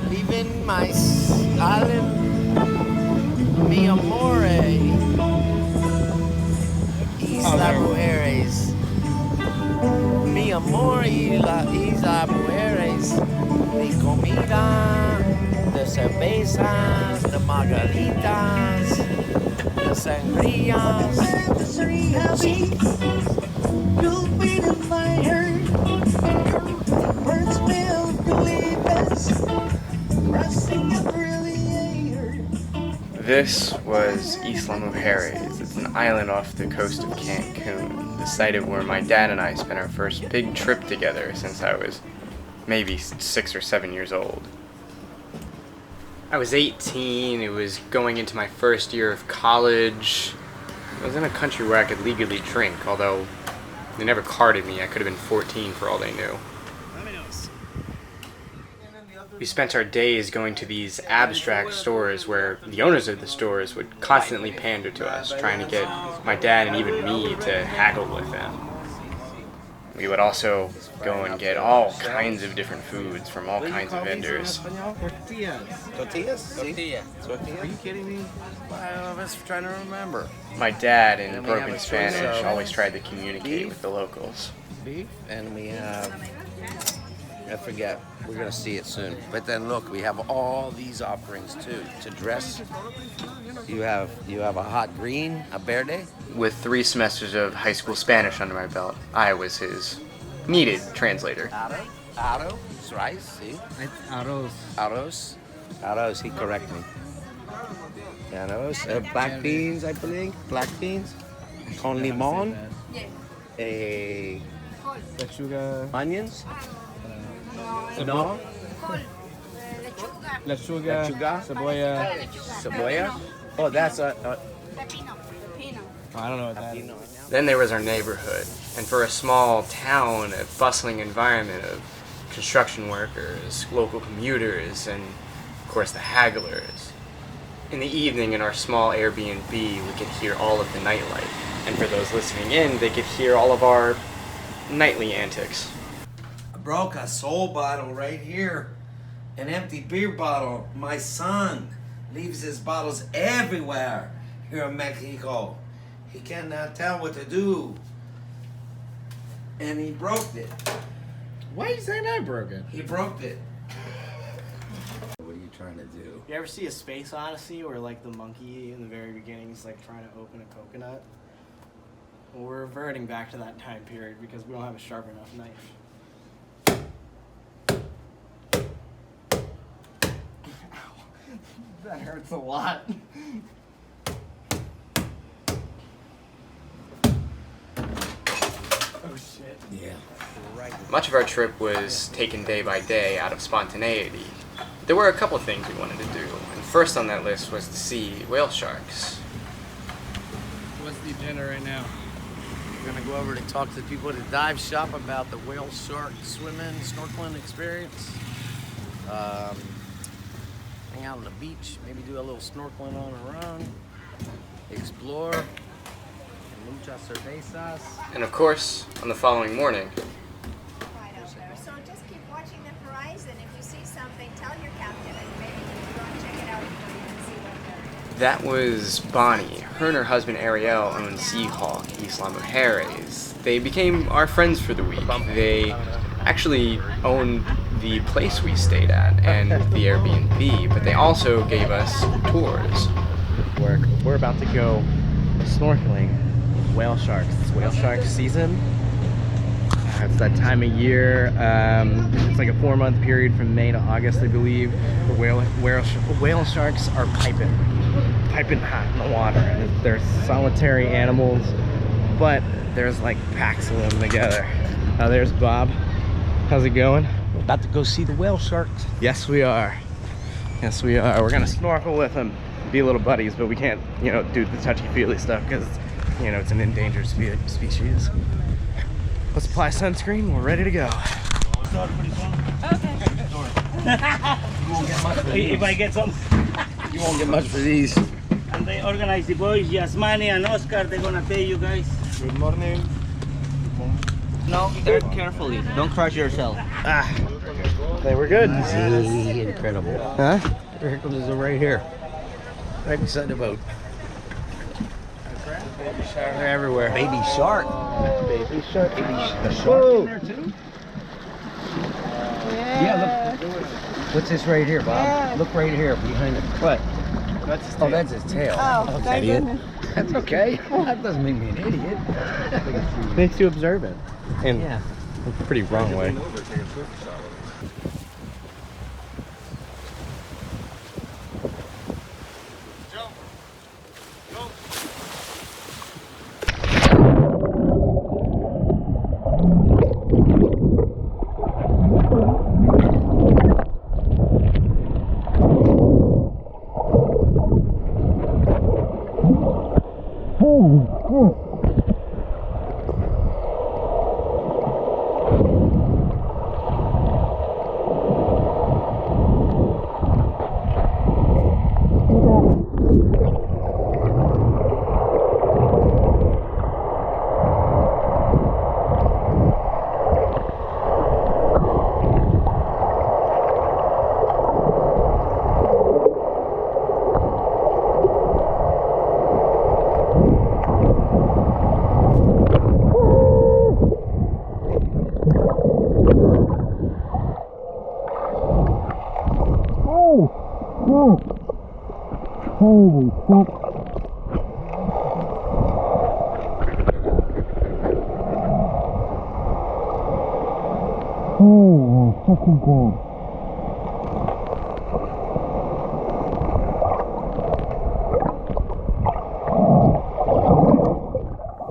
Leaving my island, mi amore, Isla Mujeres. Mi amor, Isla Mujeres. De comida, de cervezas, de margaritas, de sangrías. You'll be the fire. Words will believe us. Rushing up really air. This was Isla Mujeres. It's an island off the coast of Cancun, the site of where my dad and I spent our first big trip together since I was maybe 6 or 7 years old. I was 18, it was going into my first year of college. I was in a country where I could legally drink, although they never carded me. I could have been 14 for all they knew. We spent our days going to these abstract stores where the owners of the stores would constantly pander to us, trying to get my dad and even me to haggle with them. We would also go and get all kinds of different foods from all kinds of vendors. Tortillas? Tortillas. Are you kidding me? I was trying to remember. My dad, in broken Spanish, always tried to communicate with the locals. Beef, and we have, I forget, we're going to see it soon. But then look, we have all these offerings too. To dress, you have a hot green, a verde. With 3 semesters of high school Spanish under my belt, I was his needed translator. Arroz, rice, see? Arroz, he corrected me. Arroz, black beans, I believe. Black beans. Con limon. Lechuga. Onions. No. Lechuga. Cebolla. Cebolla. Oh, that's a I don't know what that is. Then there was our neighborhood, and for a small town, a bustling environment of construction workers, local commuters, and of course the hagglers. In the evening in our small Airbnb, we could hear all of the nightlife, and for those listening in, they could hear all of our nightly antics. I broke a soul bottle right here. An empty beer bottle. My son leaves his bottles everywhere here in Mexico. He cannot tell what to do. And he broke it. Why are you saying I broke it? He broke it. What are you trying to do? You ever see a Space Odyssey where like the monkey in the very beginning is like trying to open a coconut? Well, we're reverting back to that time period because we don't have a sharp enough knife. Ow. That hurts a lot. Oh shit. Yeah. Much of our trip was taken day by day out of spontaneity. There were a couple of things we wanted to do, and first on that list was to see whale sharks. What's the agenda right now? We're gonna go over to talk to people at the dive shop about the whale shark swimming, snorkeling experience. Hang out on the beach, maybe do a little snorkeling on our own. Explore. Muchas cervezas. And of course, on the following morning, Right out there. So just keep watching the horizon. If you see something, tell your captain and maybe you can go and check it out for you and see what they're. that was Bonnie. Her and her husband Ariel owned Seahawk, Isla Mujeres. They became our friends for the week. They actually owned the place we stayed at and the Airbnb, but they also gave us tours. We're about to go snorkeling with whale sharks. It's whale shark season. It's that time of year. It's like a 4-month period from May to August, I believe. Where whale sharks are piping hot in the water. And they're solitary animals, but there's like packs of them together. There's Bob. How's it going? We're about to go see the whale sharks. Yes, we are. Yes, we are. We're gonna snorkel with them, be little buddies, but we can't, do the touchy-feely stuff because, it's an endangered species. Let's apply sunscreen. We're ready to go. If I get some. You won't get much for these. And they organize the boys, Yasmani and Oscar, they're gonna pay you guys. Good morning. No, tread carefully. Don't crush yourself. They were good. Easy, incredible. Huh? Here comes it right here. Right beside the boat. They're everywhere. Baby shark. Baby shark. The shark in there too? Yeah, look. What's this right here, Bob? Look right here behind it. What? That's his Oh, that's his tail. Oh, thank idiot. goodness. That's okay. That doesn't make me an idiot. Makes you observant. In Yeah. a pretty wrong way.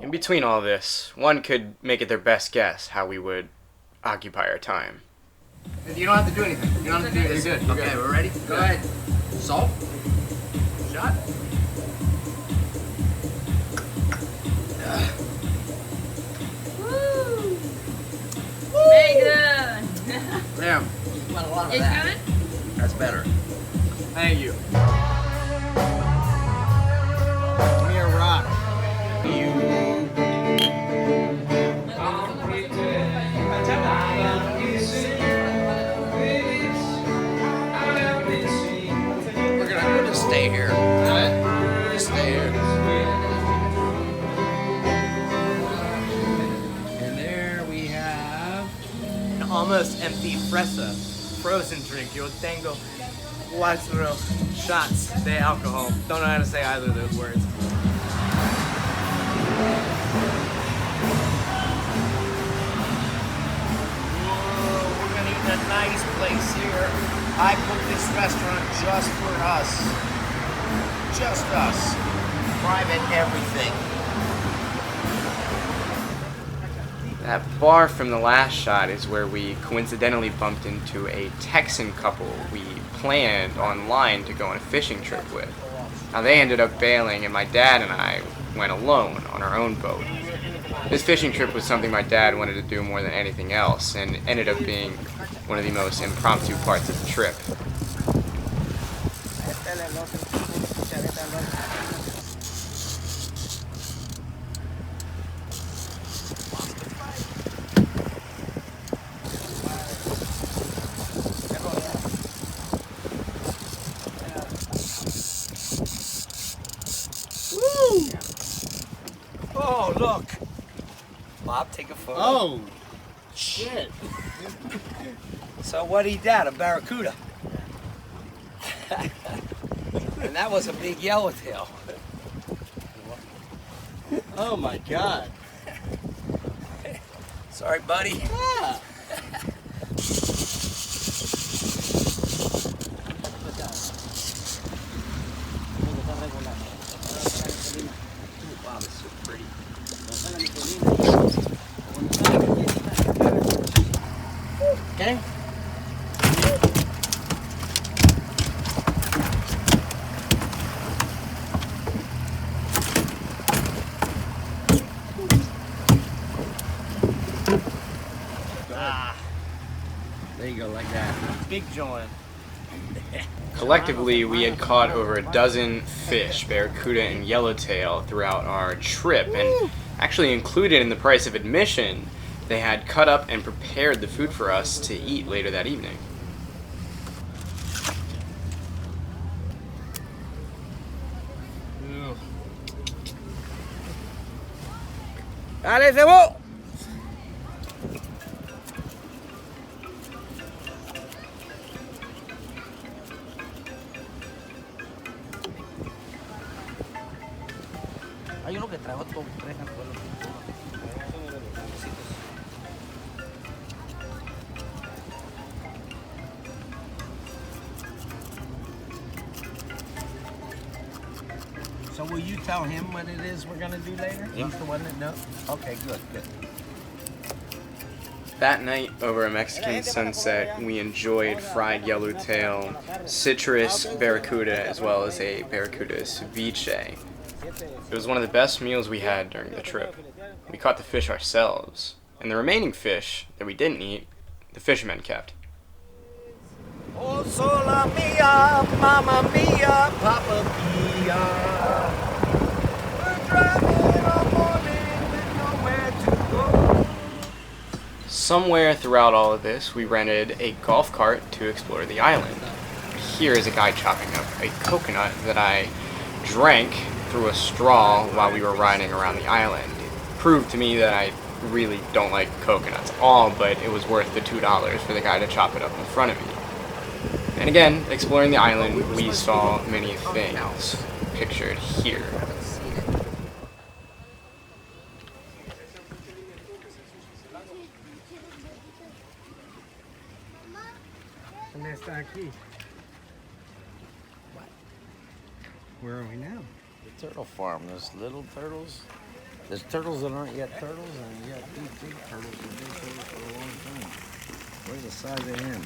In between all this, one could make it their best guess how we would occupy our time. You don't have to do anything. You don't have to do anything. You're good. You're Okay, good. we're ready? Go ahead. Salt. Shot. Woo! Very good. There. Want a lot of It's that. good? That's better. Thank you. Give me a rock. We'll just stay here. Just stay here. And there we have. An almost empty fresa frozen drink. Yo tengo 4 shots de alcohol. Don't know how to say either of those words. We're gonna eat in a nice place here. I booked this restaurant just for us. Just us. Private everything. That bar from the last shot is where we coincidentally bumped into a Texan couple we planned online to go on a fishing trip with. Now they ended up bailing and my dad and I went alone on our own boat. This fishing trip was something my dad wanted to do more than anything else and ended up being one of the most impromptu parts of the trip. Oh, look. Bob, take a photo. Oh, shit. So what he that? A barracuda. And that was a big yellowtail. Oh my god. Sorry, buddy. Yeah. Wow, this is so pretty. Okay. There you go, like that. Big joint. Collectively, we had caught over a dozen fish, barracuda and yellowtail, throughout our trip, and actually included in the price of admission They had cut up and prepared the food for us to eat later that evening. ¡Dale, cebo! Hay uno que trajo todo tres anzuelos. So will you tell him what it is we're gonna do later? Yeah. He's the one that knows? Okay, good. That night, over a Mexican sunset, we enjoyed fried yellowtail, citrus barracuda, as well as a barracuda ceviche. It was one of the best meals we had during the trip. We caught the fish ourselves, and the remaining fish that we didn't eat, the fishermen kept. Oh, sola mia, mamma mia, papa mia. We're driving all morning with nowhere to go. Somewhere throughout all of this, we rented a golf cart to explore the island. Here is a guy chopping up a coconut that I drank through a straw while we were riding around the island. It proved to me that I really don't like coconuts at all, but it was worth the $2 for the guy to chop it up in front of me. And again, exploring the island, we saw many things pictured here. Where are we now? The turtle farm. There's little turtles. There's turtles that aren't yet turtles, and you got these big turtles that have been turtles for a long time. Where's the size of him?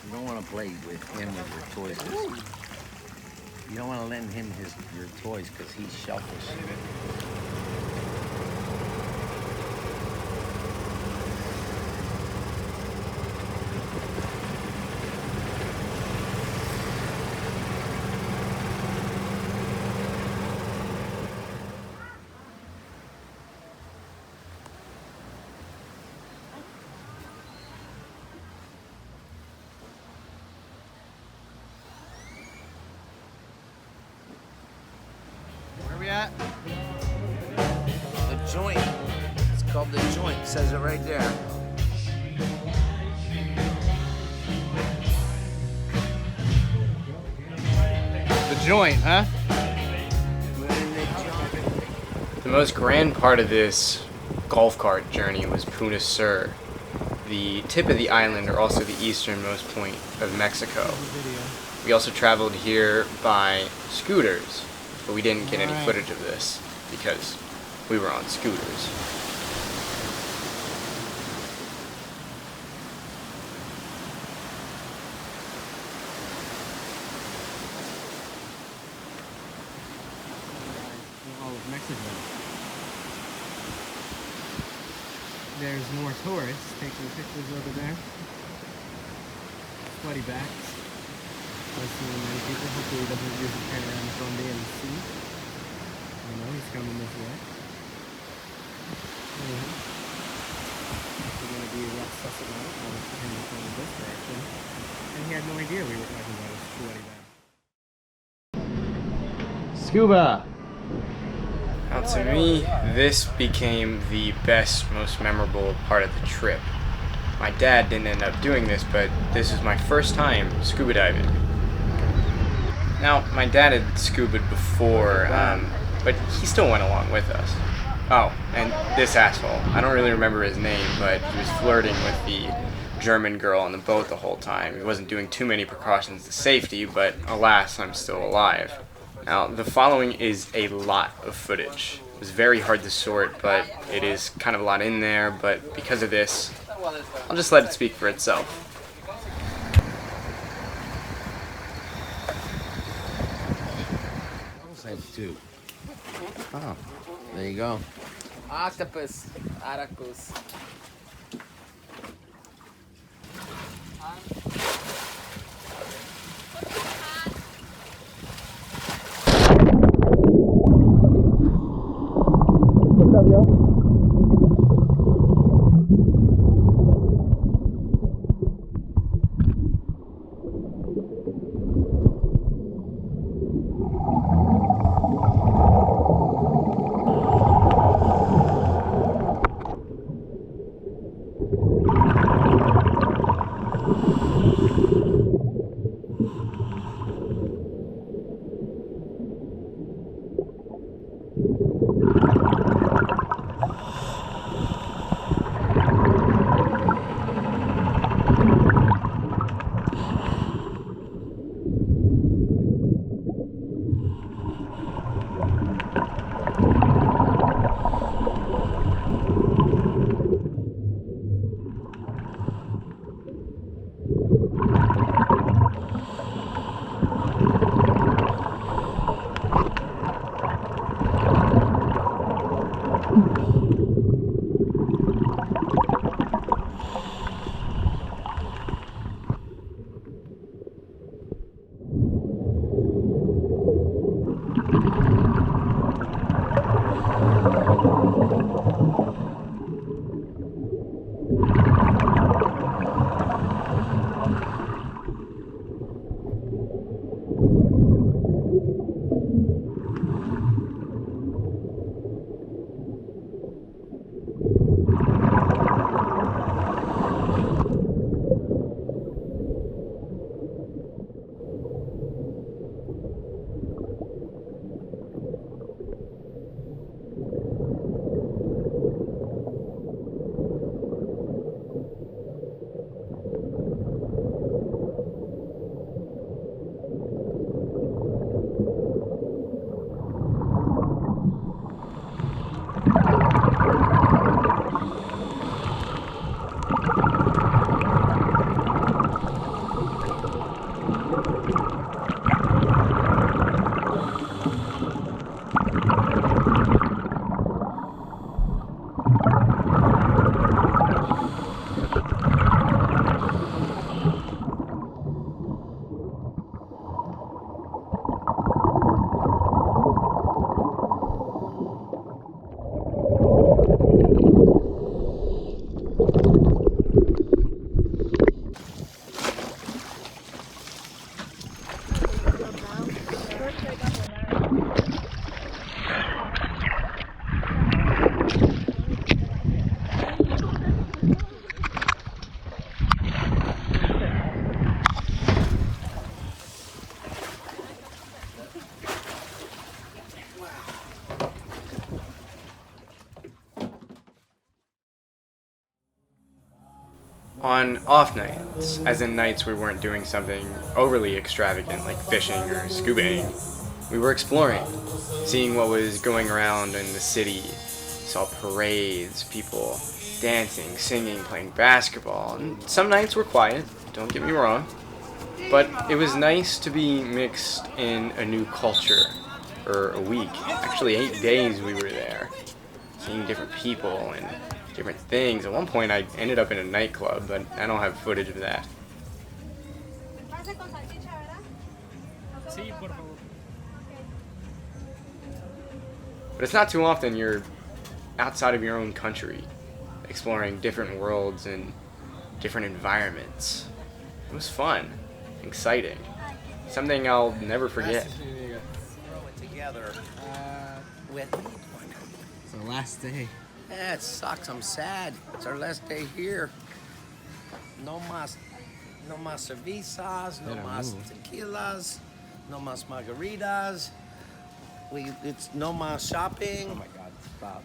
You don't want to play with him with your toys. You don't want to lend him your toys because he's selfish. Where are we at? The joint. It's called the joint. It says it right there. The joint, huh? The most grand part of this golf cart journey was Puna Sur, the tip of the island, or also the easternmost point of Mexico. We also traveled here by scooters, but we didn't get any footage of this because we were on scooters. All of Mexico. There's more tourists taking pictures over there. Sweaty backs. I've seen many people. Hopefully he doesn't use the camera on the phone and see. I know he's coming this way. We're going to be less sus about it. I was him coming this direction. And he had no idea we were talking about his sweaty back. Scuba! Now to me, this became the best, most memorable part of the trip. My dad didn't end up doing this, but this is my first time scuba diving. Now, my dad had scubaed before, but he still went along with us. Oh, and this asshole, I don't really remember his name, but he was flirting with the German girl on the boat the whole time. He wasn't doing too many precautions to safety, but alas, I'm still alive. Now, the following is a lot of footage. It was very hard to sort, but it is kind of a lot in there, but because of this, I'll just let it speak for itself. Two. Oh, there you go. Octopus, Aracus. On off nights, as in nights we weren't doing something overly extravagant like fishing or scubaing, we were exploring, seeing what was going around in the city. Saw parades, people dancing, singing, playing basketball, and some nights were quiet, don't get me wrong, but it was nice to be mixed in a new culture for a week. Actually, 8 days we were there, seeing different people and different things. At one point I ended up in a nightclub, but I don't have footage of that. But it's not too often you're outside of your own country, exploring different worlds and different environments. It was fun, exciting, something I'll never forget. Throw it together with. It's the last day. Yeah, it sucks. I'm sad. It's our last day here. No más cervezas, no más tequilas, no más margaritas. It's no más shopping. Oh my God, stop.